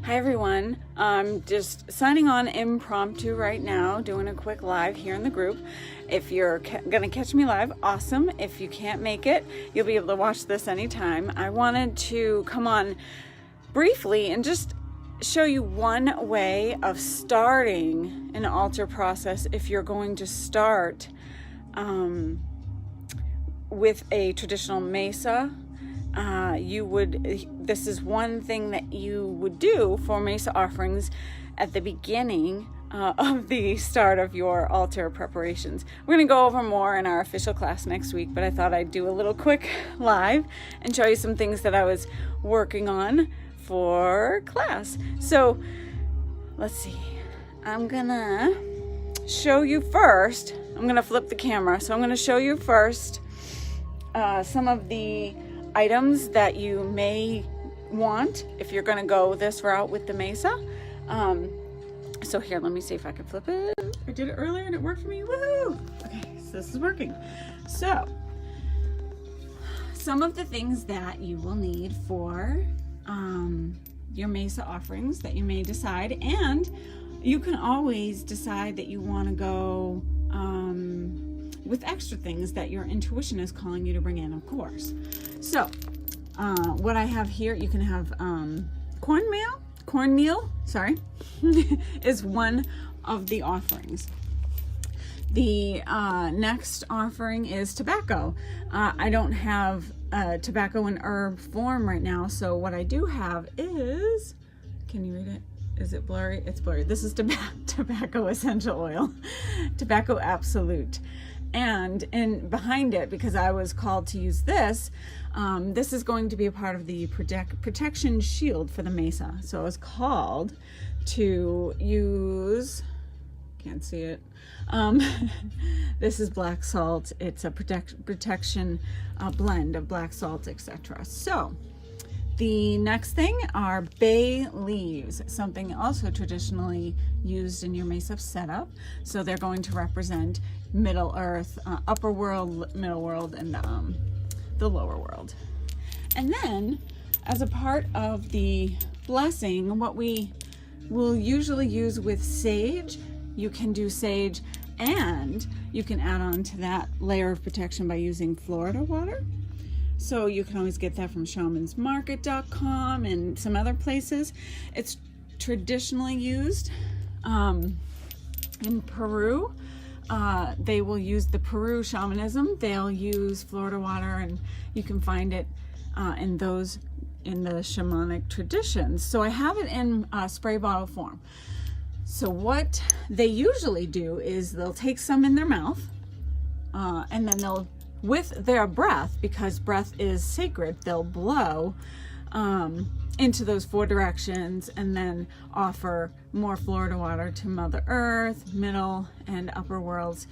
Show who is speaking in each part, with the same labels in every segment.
Speaker 1: Hi everyone, I'm just signing on impromptu right now, doing a quick live here in the group. If you're gonna catch me live, awesome. If you can't make it, you'll be able to watch this anytime. I wanted to come on briefly and just show you one way of starting an altar process if you're going to start with a traditional Mesa. This is one thing that you would do for Mesa offerings at the beginning of the start of your altar preparations. We're going to go over more in our official class next week, but I thought I'd do a little quick live and show you some things that I was working on for class. So let's see. I'm going to show you first. I'm going to flip the camera. So I'm going to show you first some of the items that you may want if you're going to go this route with the Mesa. So here, let me see if I can flip it. I did it earlier and it worked for me. Woohoo! Okay, so this is working. So some of the things that you will need for your Mesa offerings that you may decide, and you can always decide that you want to go with extra things that your intuition is calling you to bring in, of course. So what I have here, you can have cornmeal, sorry, is one of the offerings. The next offering is tobacco. I don't have tobacco in herb form right now, so what I do have is, can you read it? Is it blurry? It's blurry. This is tobacco essential oil, tobacco absolute. And behind it, because I was called to use this, this is going to be a part of the protection shield for the Mesa. So I was called to use, can't see it, this is black salt. It's a protection blend of black salt, etc. So the next thing are bay leaves, something also traditionally used in your Mesa setup. So they're going to represent Middle Earth, upper world, middle world, and the lower world. And then, as a part of the blessing, what we will usually use with sage, you can do sage and you can add on to that layer of protection by using Florida water. So you can always get that from shamansmarket.com and some other places. It's traditionally used in Peru. They will use the Peru shamanism. They'll use Florida water, and you can find it in the shamanic traditions. So I have it in spray bottle form. So what they usually do is they'll take some in their mouth, and then they'll, with their breath, because breath is sacred, they'll blow into those four directions and then offer more Florida water to Mother Earth, middle and upper worlds.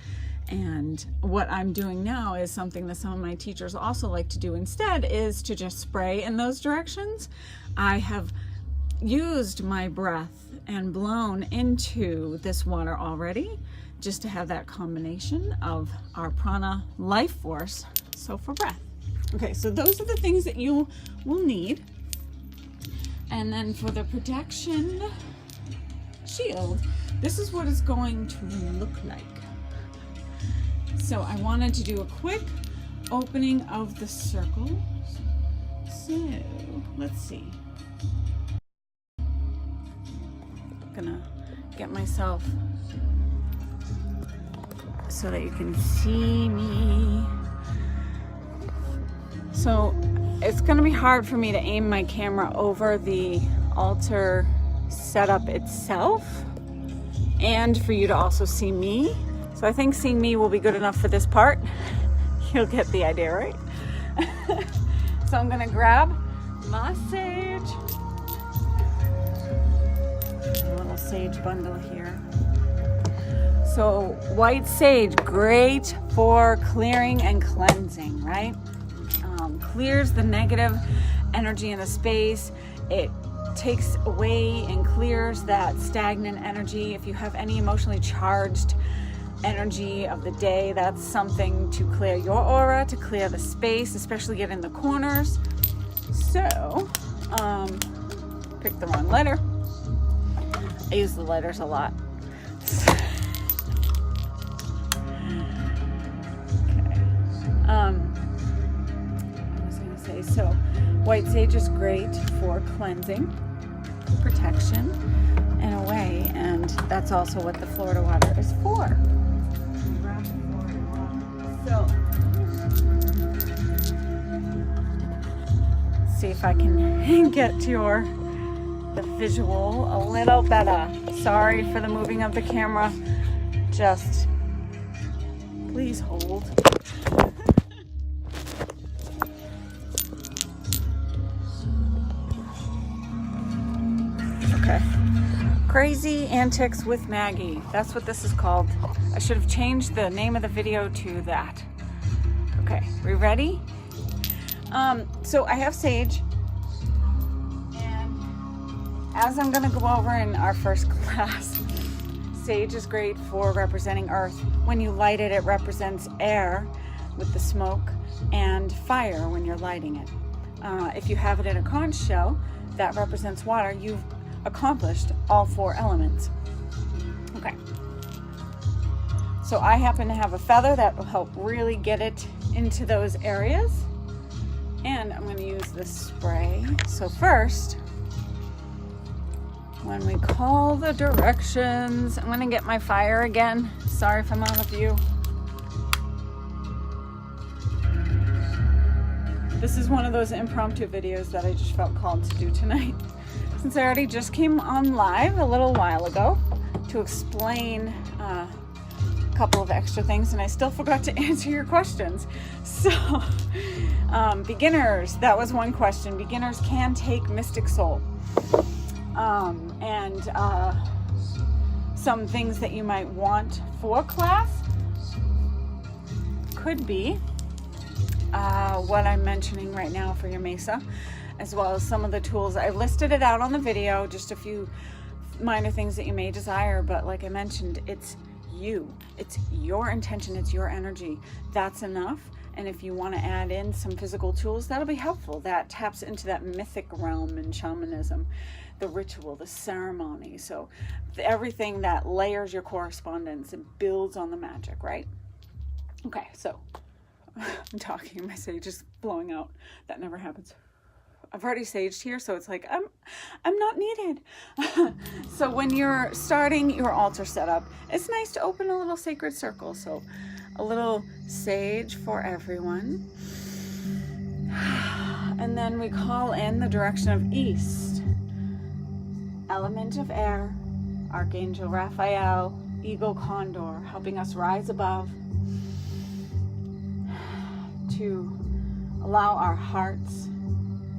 Speaker 1: And what I'm doing now is something that some of my teachers also like to do instead, is to just spray in those directions. I have used my breath and blown into this water already, just to have that combination of our prana life force. So for breath. Okay, so those are the things that you will need. And then for the protection shield, this is what it's going to look like. So I wanted to do a quick opening of the circle. So let's see. I'm gonna get myself so that you can see me. So it's going to be hard for me to aim my camera over the altar setup itself and for you to also see me. So I think seeing me will be good enough for this part. You'll get the idea, right? So I'm going to grab my sage. A little sage bundle here. So white sage, great for clearing and cleansing, right? Clears the negative energy in the space. It takes away and clears that stagnant energy. If you have any emotionally charged energy of the day, that's something to clear your aura, to clear the space, especially get in the corners. So, pick the wrong letter. I use the lighters a lot. I was going to say, so white sage is great for cleansing, protection in a way, and that's also what the Florida water is for. So, see if I can get the visual a little better. Sorry for the moving of the camera. Just please hold. Okay. Crazy Antics with Maggie. That's what this is called. I should have changed the name of the video to that. Okay, we ready? So I have sage, and as I'm going to go over in our first class, sage is great for representing earth. When you light it, it represents air with the smoke, and fire when you're lighting it. If you have it in a conch shell, that represents water. You've accomplished all 4 elements. Okay. So I happen to have a feather that will help really get it into those areas. And I'm going to use this spray. So first, when we call the directions, I'm going to get my fire again. Sorry if I'm out of view. This is one of those impromptu videos that I just felt called to do tonight. Since I already just came on live a little while ago to explain a couple of extra things, and I still forgot to answer your questions. So, beginners, that was one question. Beginners can take Mystic Soul. And some things that you might want for class could be what I'm mentioning right now for your Mesa, as well as some of the tools. I've listed it out on the video, just a few minor things that you may desire, but like I mentioned, it's you. It's your intention, it's your energy. That's enough. And if you want to add in some physical tools, that'll be helpful. That taps into that mythic realm in shamanism, the ritual, the ceremony. So everything that layers your correspondence and builds on the magic, right? Okay, so I'm talking, my sage is blowing out. That never happens. I've already saged here, so it's like I'm not needed. So when you're starting your altar setup, it's nice to open a little sacred circle. So a little sage for everyone. And then we call in the direction of east. Element of air, Archangel Raphael, Eagle Condor, helping us rise above to allow our hearts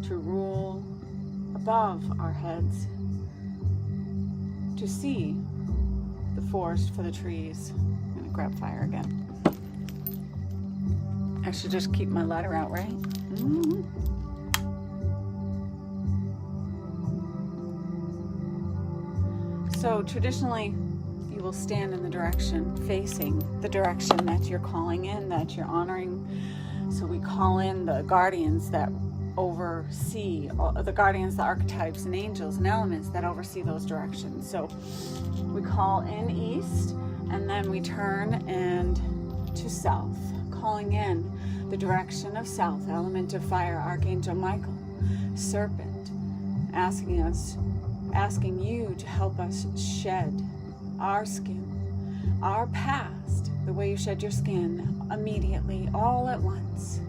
Speaker 1: to rule above our heads, to see the forest for the trees. I'm gonna grab fire again. I should just keep my lighter out, right? Mm-hmm. So traditionally, you will stand in the direction, facing the direction that you're calling in, that you're honoring. So we call in the guardians that oversee, the guardians, the archetypes and angels and elements that oversee those directions. So we call in east, and then we turn and to south, calling in the direction of south, element of fire, Archangel Michael, serpent, asking you to help us shed our skin, our past, the way you shed your skin immediately, all at once.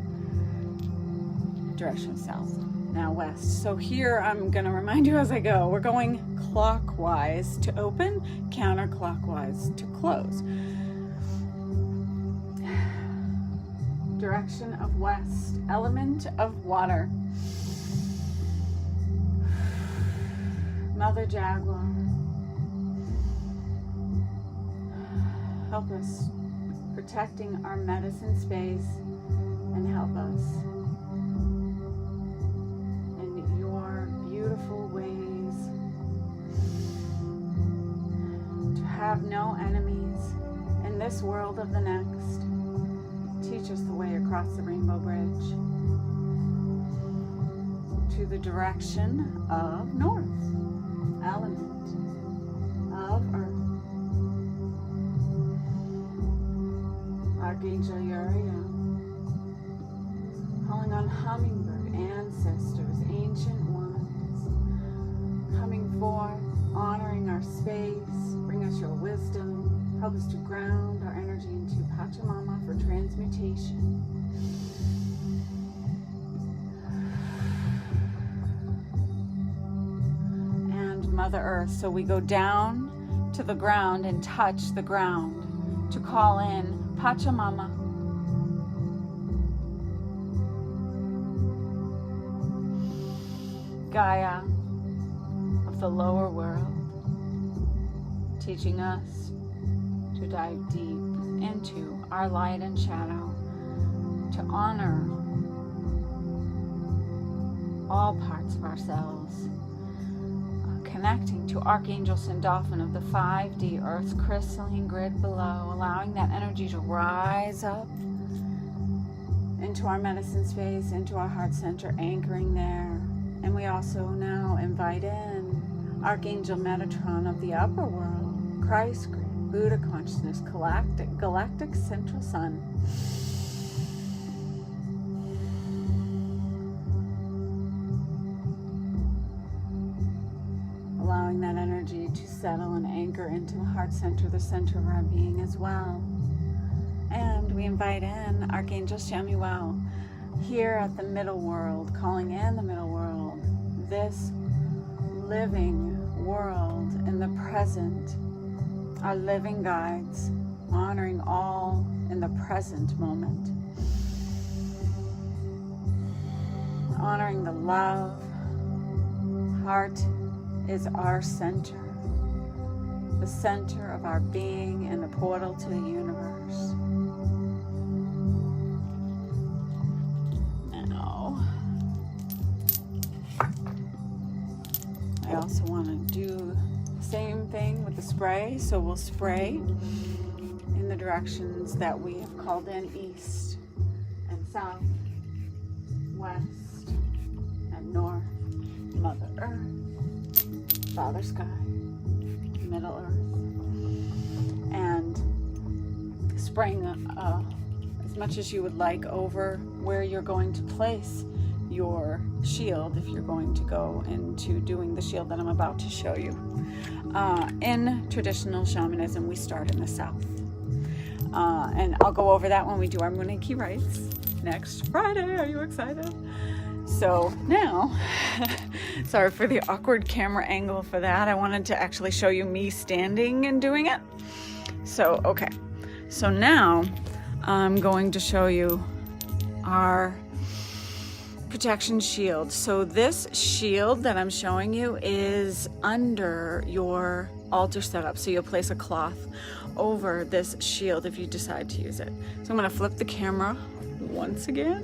Speaker 1: Direction south, now west. So here I'm going to remind you as I go, we're going clockwise to open, counterclockwise to close. Direction of west, element of water. Mother Jaguar, help us protecting our medicine space, and help us in your beautiful ways to have no enemies in this world of the next. Teach us the way across the Rainbow Bridge to the direction of north, element Archangel Uriel, calling on hummingbird ancestors, ancient ones, coming forth, honoring our space, bring us your wisdom, help us to ground our energy into Pachamama for transmutation. And Mother Earth, so we go down to the ground and touch the ground to call in Pachamama. Gaia of the lower world, teaching us to dive deep into our light and shadow, to honor all parts of ourselves, connecting to Archangel Sandalphon of the 5D Earth's crystalline grid below, allowing that energy to rise up into our medicine space, into our heart center, anchoring there. And we also now invite in Archangel Metatron of the upper world, Christ grid, Buddha consciousness, galactic central sun. Allowing that energy to settle and anchor into the heart center, the center of our being as well. And we invite in Archangel Shamuel here at the middle world, calling in the middle world, this living world in the present, our living guides, honoring all in the present moment, honoring the love. Heart is our center, the center of our being and the portal to the universe. Now, I also want to do the same thing with the spray, so we'll spray in the directions that we have called in: east and south, west and north, Mother Earth, Father Sky, Middle Earth, and spraying as much as you would like over where you're going to place your shield if you're going to go into doing the shield that I'm about to show you. In traditional shamanism, we start in the south. And I'll go over that when we do our Muneki rites next Friday. Are you excited? So now, sorry for the awkward camera angle for that. I wanted to actually show you me standing and doing it. So, okay. So now I'm going to show you our protection shield. So this shield that I'm showing you is under your altar setup. So you'll place a cloth over this shield if you decide to use it. So I'm going to flip the camera once again.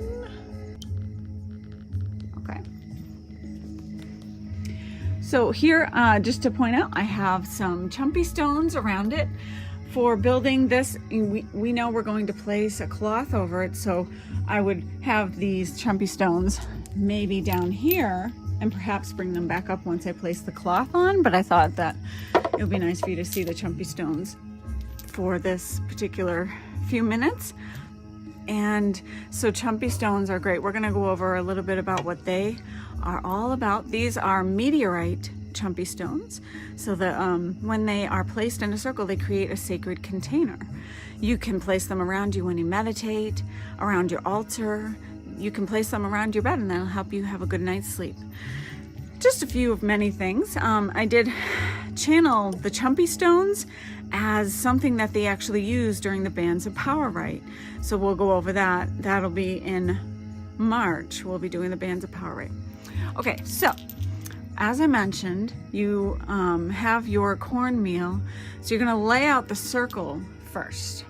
Speaker 1: Okay. So here, just to point out, I have some chumpy stones around it for building this. We know we're going to place a cloth over it, so I would have these chumpy stones maybe down here and perhaps bring them back up once I place the cloth on, but I thought that it would be nice for you to see the chumpy stones for this particular few minutes. And so chumpy stones are great. We're going to go over a little bit about what they are all about. These are meteorite chumpy stones, so that when they are placed in a circle, they create a sacred container. You can place them around you when you meditate, around your altar. You can place them around your bed, and that'll help you have a good night's sleep. Just a few of many things. I did channel the chumpy stones as something that they actually use during the Bands of Power rite. So we'll go over that. That'll be in March. We'll be doing the Bands of Power rite. Okay, so as I mentioned, you have your cornmeal. So you're going to lay out the circle first.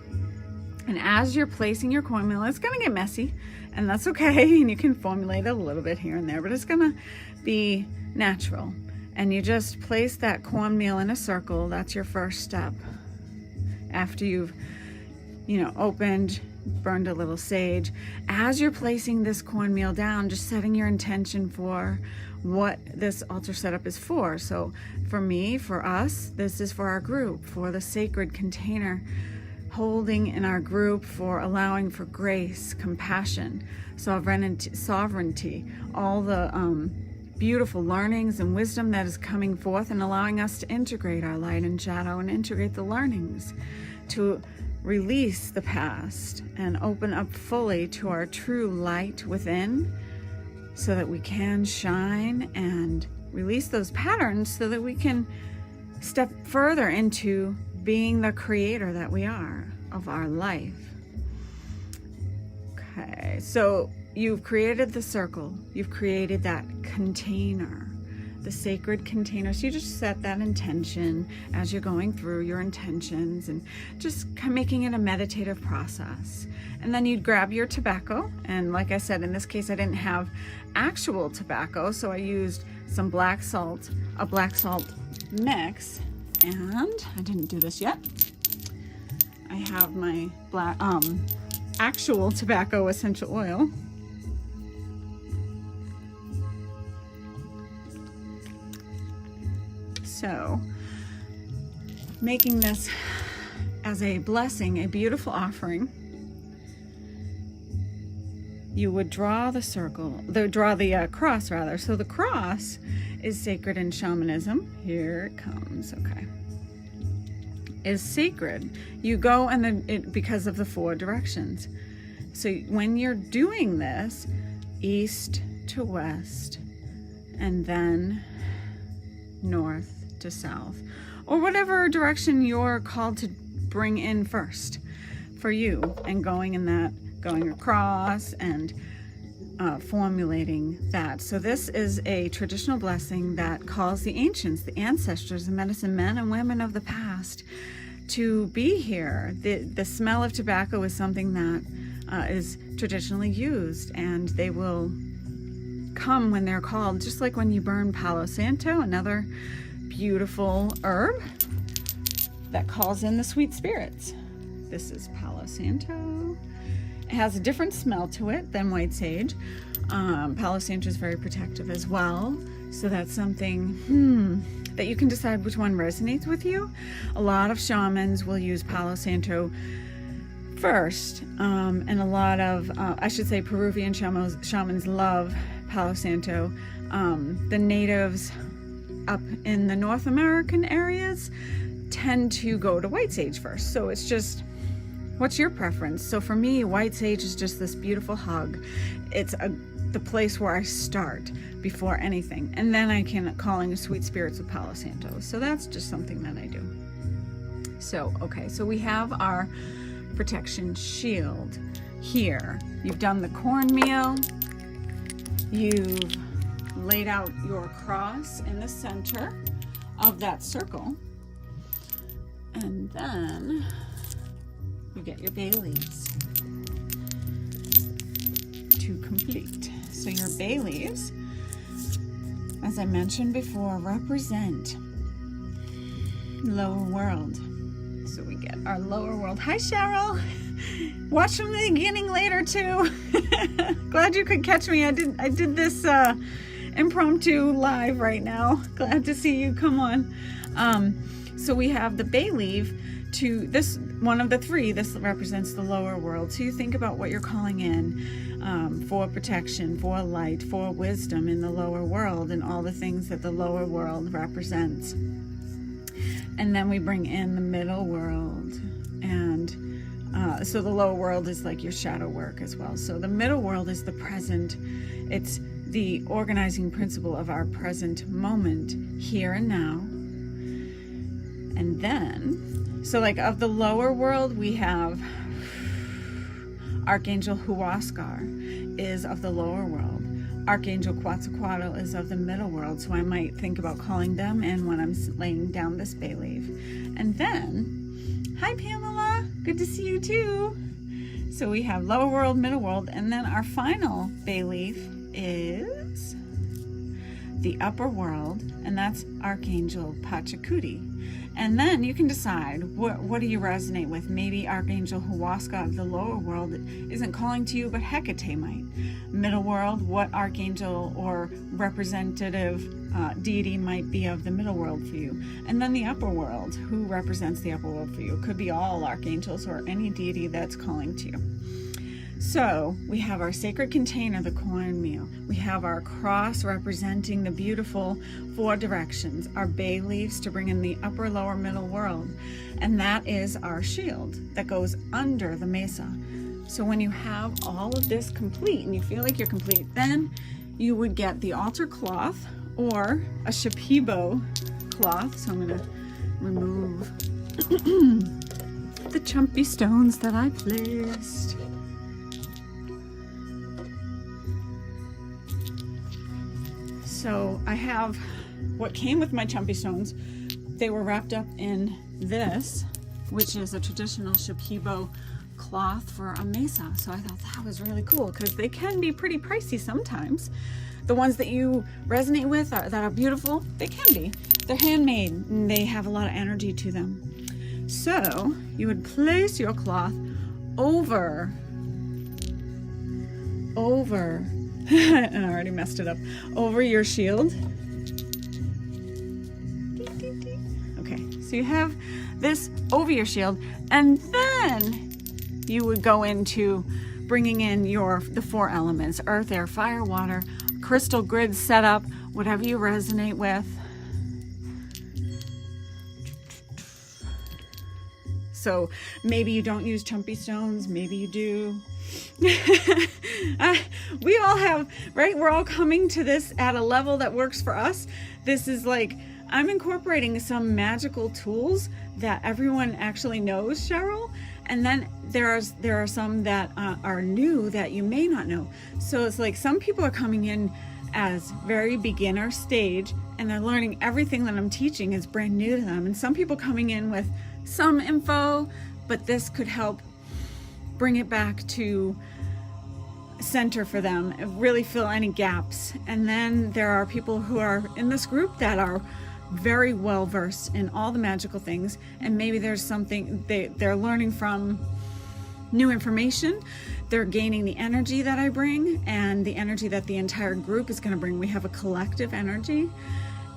Speaker 1: And as you're placing your cornmeal, it's going to get messy, and that's okay. And you can formulate it a little bit here and there, but it's going to be natural. And you just place that cornmeal in a circle. That's your first step. After you've, opened, burned a little sage. As you're placing this cornmeal down, just setting your intention for what this altar setup is for. So for me, for us, this is for our group, for the sacred container holding in our group for allowing for grace, compassion, sovereignty, all the beautiful learnings and wisdom that is coming forth, and allowing us to integrate our light and shadow and integrate the learnings, to release the past and open up fully to our true light within, so that we can shine and release those patterns, so that we can step further into being the creator that we are of our life. Okay, so you've created the circle, you've created that container, the sacred container. So you just set that intention as you're going through your intentions, and just making it a meditative process. And then you'd grab your tobacco, and like I said, in this case I didn't have actual tobacco, so I used some black salt, a black salt mix, and I didn't do this yet. I have my black actual tobacco essential oil. So, making this as a blessing, a beautiful offering, you would draw the circle, draw the cross rather. So the cross is sacred in shamanism. Here it comes, okay. Is sacred. You go and then because of the 4 directions. So when you're doing this, east to west, and then north to south, or whatever direction you're called to bring in first for you, and going in that, going across and formulating that. So this is a traditional blessing that calls the ancients, the ancestors, the medicine men and women of the past to be here. The smell of tobacco is something that is traditionally used, and they will come when they're called, just like when you burn Palo Santo, another beautiful herb that calls in the sweet spirits. This is Palo Santo. It has a different smell to it than white sage. Palo Santo is very protective as well, so that's something that you can decide which one resonates with you. A lot of shamans will use Palo Santo first, and a lot of, I should say, Peruvian shamans love Palo Santo. The natives up in the North American areas tend to go to white sage first. So it's just, what's your preference? So for me, white sage is just this beautiful hug. It's the place where I start before anything, and then I can call in sweet spirits with Palo Santo. So that's just something that I do. So okay, so we have our protection shield here. You've done the cornmeal. You've laid out your cross in the center of that circle, and then you get your bay leaves to complete. So your bay leaves, as I mentioned before, represent lower world. So we get our lower world. Hi, Cheryl. Watch from the beginning later too. Glad you could catch me. I did this impromptu live right now. Glad to see you. Come on. So we have the bay leaf to this one of the 3. This represents the lower world. So you think about what you're calling in for protection, for light, for wisdom in the lower world, and all the things that the lower world represents. And then we bring in the middle world, and so the lower world is like your shadow work as well. So the middle world is the present. It's the organizing principle of our present moment, here and now. And then, so like of the lower world, we have Archangel Huascar is of the lower world. Archangel Quetzalcoatl is of the middle world, so I might think about calling them in when I'm laying down this bay leaf. And then, hi Pamela, good to see you too. So we have lower world, middle world, and then our final bay leaf is the upper world, and that's Archangel Pachacuti. And then you can decide what do you resonate with. Maybe Archangel Huasca of the lower world isn't calling to you, but Hecate might. Middle world, what archangel or representative deity might be of the middle world for you. And then the upper world, who represents the upper world for you. It could be all archangels or any deity that's calling to you. So we have our sacred container, the cornmeal. We have our cross representing the beautiful 4 directions, our bay leaves to bring in the upper, lower, middle world. And that is our shield that goes under the mesa. So when you have all of this complete and you feel like you're complete, then you would get the altar cloth or a shapibo cloth. So I'm gonna remove the chumpy stones that I placed. So I have what came with my chumpy stones. They were wrapped up in this, which is a traditional shapibo cloth for a mesa. So I thought that was really cool because they can be pretty pricey sometimes. The ones that you resonate with that are beautiful, they can be. They're handmade and they have a lot of energy to them. So you would place your cloth over, and I already messed it up, over your shield. Okay, so you have this over your shield, and then you would go into bringing in the 4 elements, earth, air, fire, water, crystal grid setup, whatever you resonate with. So maybe you don't use chumpy stones, maybe you do. We all have, right? We're all coming to this at a level that works for us. This is like, I'm incorporating some magical tools that everyone actually knows, Cheryl. And then there are some that are new that you may not know. So it's like some people are coming in as very beginner stage and they're learning everything that I'm teaching is brand new to them. And some people coming in with some info, but this could help bring it back to center for them, really fill any gaps. And then there are people who are in this group that are very well versed in all the magical things, and maybe there's something they're learning from new information. They're gaining the energy that I bring and the energy that the entire group is going to bring. We have a collective energy,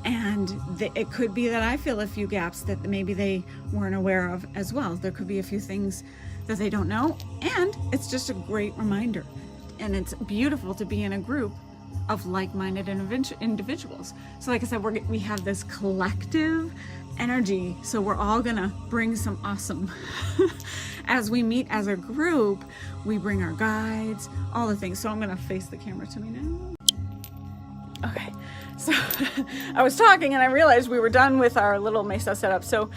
Speaker 1: and it could be that I fill a few gaps that maybe they weren't aware of as well. There could be a few things that they don't know, and it's just a great reminder. And it's beautiful to be in a group of like-minded individuals. So like I said, we have this collective energy, so we're all gonna bring some awesome as we meet as a group. We bring our guides, all the things. So I'm gonna face the camera to me now. Okay, so I was talking and I realized we were done with our little Mesa setup. So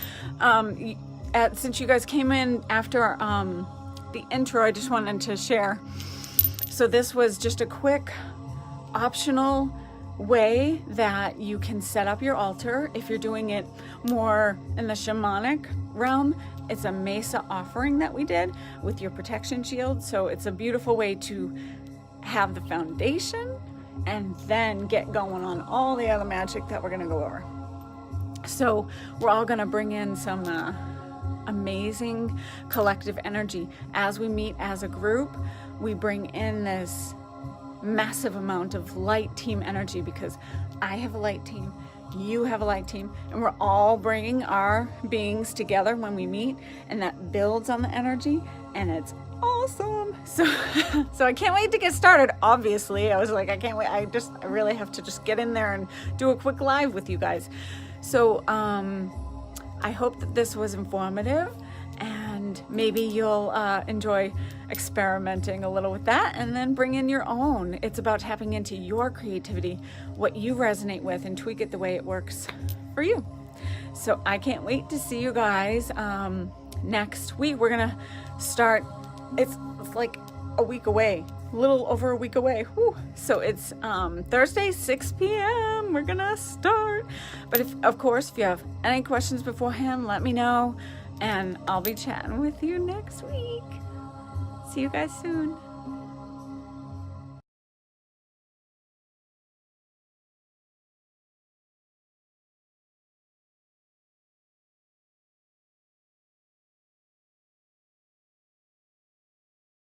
Speaker 1: since you guys came in after the intro, I just wanted to share. So this was just a quick optional way that you can set up your altar. If you're doing it more in the shamanic realm, it's a Mesa offering that we did with your protection shield. So it's a beautiful way to have the foundation and then get going on all the other magic that we're going to go over. So we're all going to bring in some amazing collective energy. As we meet as a group, we bring in this massive amount of light team energy, because I have a light team, you have a light team, and we're all bringing our beings together when we meet, and that builds on the energy, and it's awesome. So I can't wait to get started. Obviously, I was like, I can't wait. I really have to just get in there and do a quick live with you guys. So I hope that this was informative, and maybe you'll enjoy experimenting a little with that and then bring in your own. It's about tapping into your creativity, what you resonate with, and tweak it the way it works for you. So I can't wait to see you guys next week. We're gonna start, it's like a week away, a little over a week away. Whew. So it's Thursday, 6 p.m. We're gonna start. But of course, if you have any questions beforehand, let me know, and I'll be chatting with you next week. See you guys soon.